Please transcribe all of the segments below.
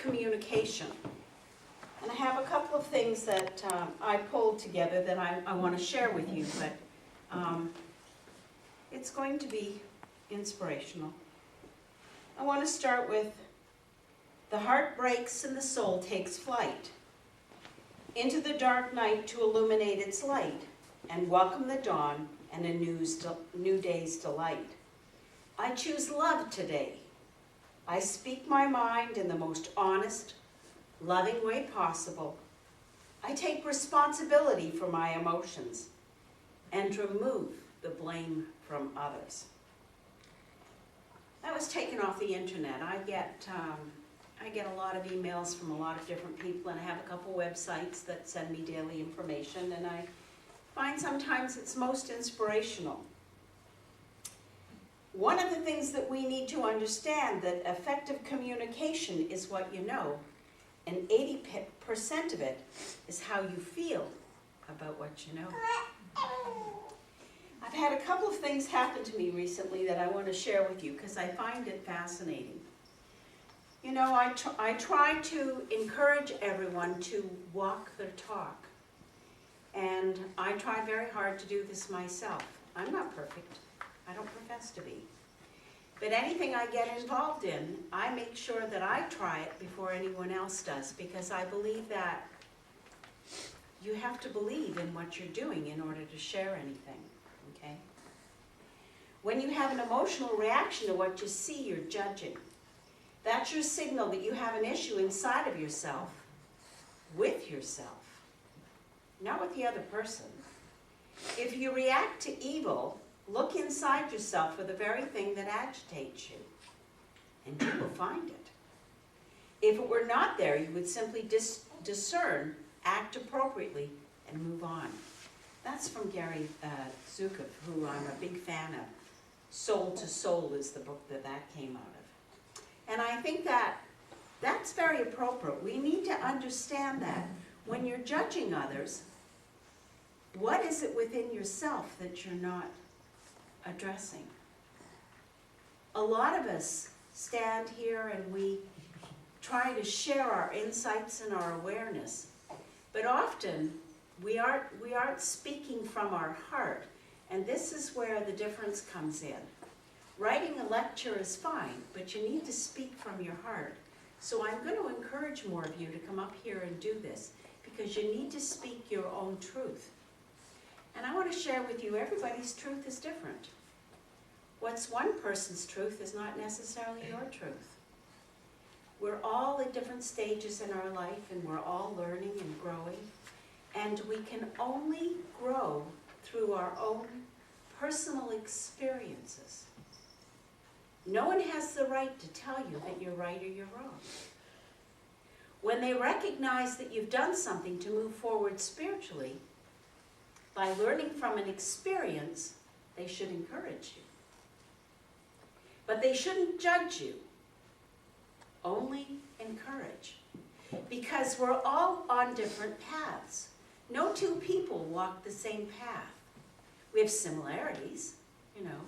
communication. And I have a couple of things that I pulled together that I want to share with you, but it's going to be inspirational. I want to start with, the heart breaks and the soul takes flight into the dark night to illuminate its light and welcome the dawn and a new day's delight. I choose love today. I speak my mind in the most honest, loving way possible. I take responsibility for my emotions and remove the blame from others. That was taken off the internet. I get a lot of emails from a lot of different people, and I have a couple websites that send me daily information, and I find sometimes it's most inspirational. One of the things that we need to understand, that effective communication is what you know, and 80% of it is how you feel about what you know. I've had a couple of things happen to me recently that I want to share with you because I find it fascinating. You know, I try to encourage everyone to walk their talk. And I try very hard to do this myself. I'm not perfect. I don't profess to be. But anything I get involved in, I make sure that I try it before anyone else does, because I believe that you have to believe in what you're doing in order to share anything, okay? When you have an emotional reaction to what you see, you're judging. That's your signal that you have an issue inside of yourself, with yourself, not with the other person. If you react to evil, look inside yourself for the very thing that agitates you, and you will find it. If it were not there, you would simply discern, act appropriately, and move on. That's from Gary Zukav, who I'm a big fan of. Soul to Soul is the book that came out of. And I think that that's very appropriate. We need to understand that when you're judging others, what is it within yourself that you're not addressing? A lot of us stand here and we try to share our insights and our awareness, but often we aren't speaking from our heart, and this is where the difference comes in. Writing a lecture is fine, but you need to speak from your heart. So I'm going to encourage more of you to come up here and do this, because you need to speak your own truth. And I want to share with you, everybody's truth is different. What's one person's truth is not necessarily your truth. We're all at different stages in our life, and we're all learning and growing. And we can only grow through our own personal experiences. No one has the right to tell you that you're right or you're wrong. When they recognize that you've done something to move forward spiritually, by learning from an experience, they should encourage you. But they shouldn't judge you, only encourage. Because we're all on different paths. No two people walk the same path. We have similarities, you know.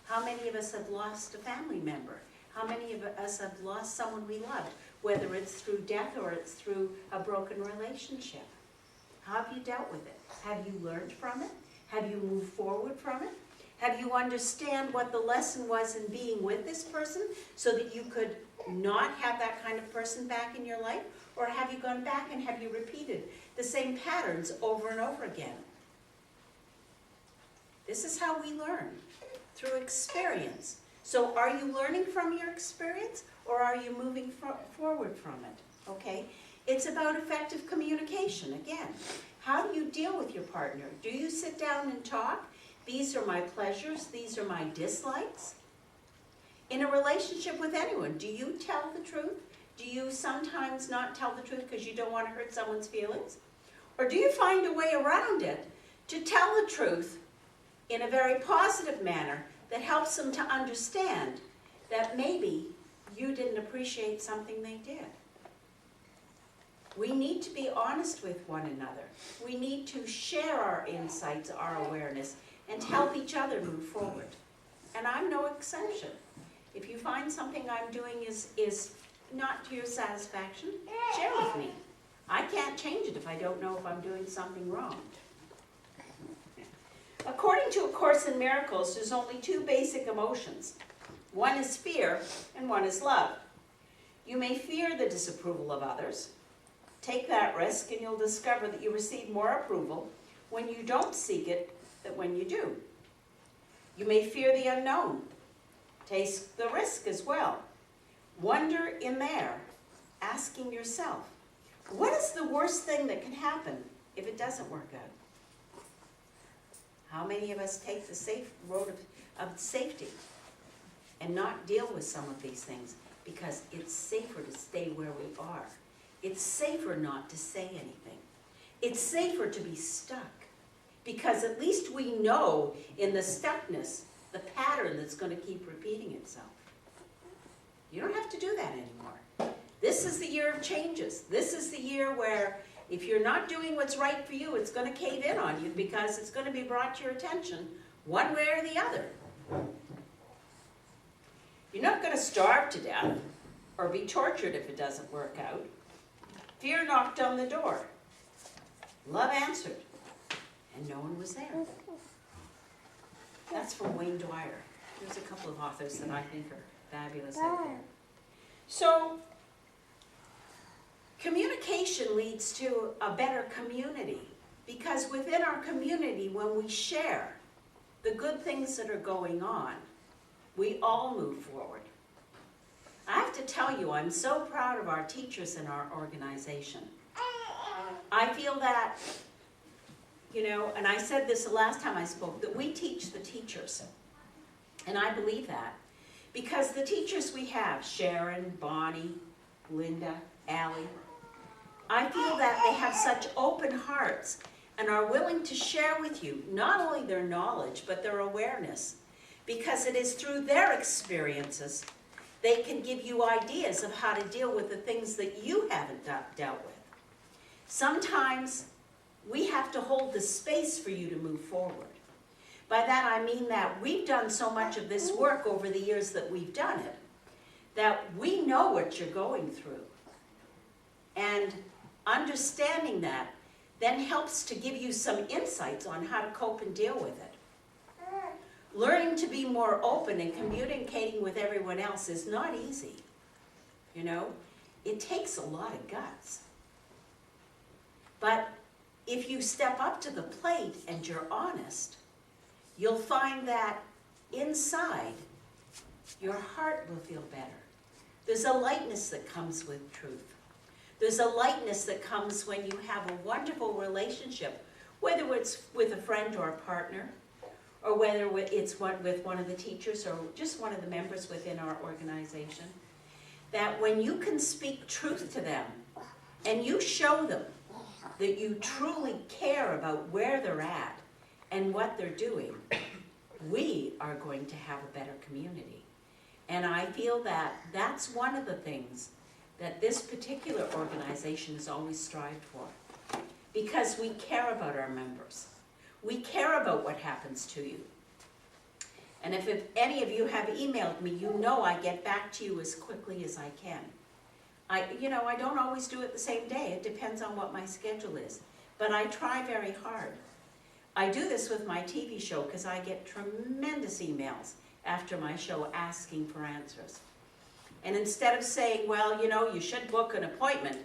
How many of us have lost a family member? How many of us have lost someone we loved, whether it's through death or it's through a broken relationship? How have you dealt with it? Have you learned from it? Have you moved forward from it? Have you understand what the lesson was in being with this person so that you could not have that kind of person back in your life? Or have you gone back and have you repeated the same patterns over and over again? This is how we learn, through experience. So are you learning from your experience, or are you moving forward from it? Okay? It's about effective communication, again. How do you deal with your partner? Do you sit down and talk? These are my pleasures, these are my dislikes. In a relationship with anyone, do you tell the truth? Do you sometimes not tell the truth because you don't want to hurt someone's feelings? Or do you find a way around it to tell the truth in a very positive manner that helps them to understand that maybe you didn't appreciate something they did? We need to be honest with one another. We need to share our insights, our awareness, and help each other move forward. And I'm no exception. If you find something I'm doing is not to your satisfaction, share with me. I can't change it if I don't know if I'm doing something wrong. According to A Course in Miracles, there's only two basic emotions. One is fear and one is love. You may fear the disapproval of others. Take that risk and you'll discover that you receive more approval when you don't seek it than when you do. You may fear the unknown. Take the risk as well. Wonder in there, asking yourself, what is the worst thing that can happen if it doesn't work out? How many of us take the safe road of safety and not deal with some of these things because it's safer to stay where we are? It's safer not to say anything. It's safer to be stuck because at least we know in the stuckness the pattern that's going to keep repeating itself. You don't have to do that anymore. This is the year of changes. This is the year where if you're not doing what's right for you, it's going to cave in on you because it's going to be brought to your attention one way or the other. You're not going to starve to death or be tortured if it doesn't work out. Fear knocked on the door. Love answered, and no one was there. That's from Wayne Dwyer. There's a couple of authors that I think are fabulous out there. So, communication leads to a better community because within our community, when we share the good things that are going on, we all move forward. I have to tell you, I'm so proud of our teachers in our organization. I feel that, and I said this the last time I spoke, that we teach the teachers. And I believe that. Because the teachers we have, Sharon, Bonnie, Linda, Allie, I feel that they have such open hearts and are willing to share with you not only their knowledge, but their awareness. Because it is through their experiences they can give you ideas of how to deal with the things that you haven't dealt with. Sometimes we have to hold the space for you to move forward. By that I mean that we've done so much of this work over the years that we've done it, that we know what you're going through. And understanding that then helps to give you some insights on how to cope and deal with it. Learning to be more open and communicating with everyone else is not easy. It takes a lot of guts. But if you step up to the plate and you're honest, you'll find that inside, your heart will feel better. There's a lightness that comes with truth. There's a lightness that comes when you have a wonderful relationship, whether it's with a friend or a partner, or whether it's with one of the teachers or just one of the members within our organization, that when you can speak truth to them and you show them that you truly care about where they're at and what they're doing, we are going to have a better community. And I feel that that's one of the things that this particular organization has always strived for, because we care about our members. We care about what happens to you. And if any of you have emailed me, you know I get back to you as quickly as I can. I don't always do it the same day. It depends on what my schedule is. But I try very hard. I do this with my TV show because I get tremendous emails after my show asking for answers. And instead of saying, well, you should book an appointment,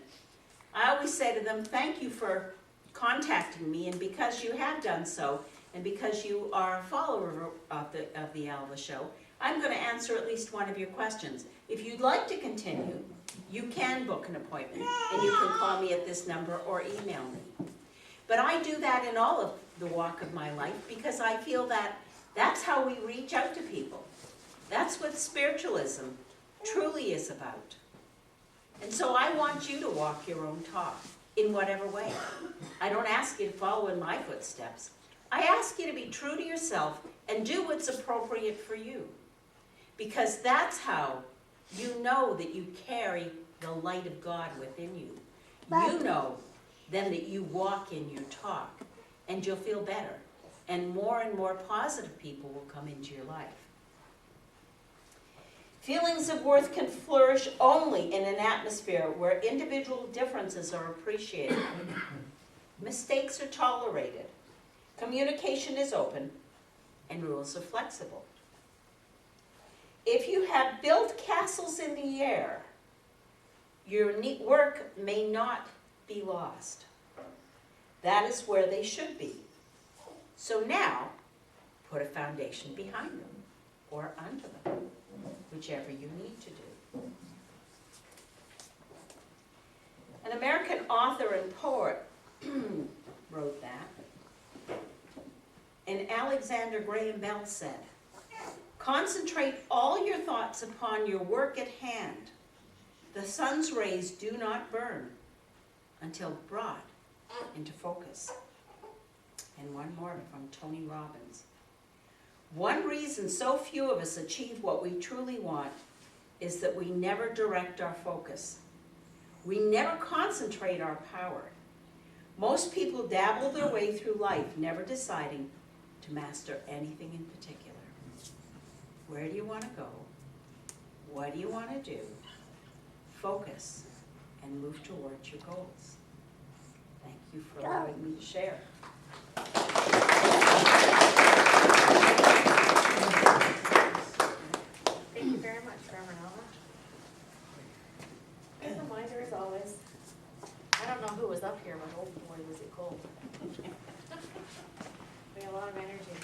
I always say to them, thank you for contacting me, and because you have done so, and because you are a follower of the Alva show, I'm going to answer at least one of your questions. If you'd like to continue, you can book an appointment, and you can call me at this number or email me. But I do that in all of the walk of my life because I feel that that's how we reach out to people. That's what spiritualism truly is about. And so I want you to walk your own talk in whatever way. I don't ask you to follow in my footsteps. I ask you to be true to yourself and do what's appropriate for you. Because that's how you know that you carry the light of God within you. You know then that you walk in your talk and you'll feel better. And more positive people will come into your life. Feelings of worth can flourish only in an atmosphere where individual differences are appreciated. Mistakes are tolerated. Communication is open, and rules are flexible. If you have built castles in the air, your work may not be lost. That is where they should be. So now, put a foundation behind them or under them, whichever you need to do. An American author and poet wrote that. And Alexander Graham Bell said, "Concentrate all your thoughts upon your work at hand. The sun's rays do not burn until brought into focus." And one more from Tony Robbins. "One reason so few of us achieve what we truly want is that we never direct our focus. We never concentrate our power. Most people dabble their way through life, never deciding to master anything in particular." Where do you want to go? What do you want to do? Focus and move towards your goals. Thank you for allowing me to share. Thank you very much, Reverend Alva. Good reminder as always. I don't know who was up here, but oh boy, was it cold. We had a lot of energy.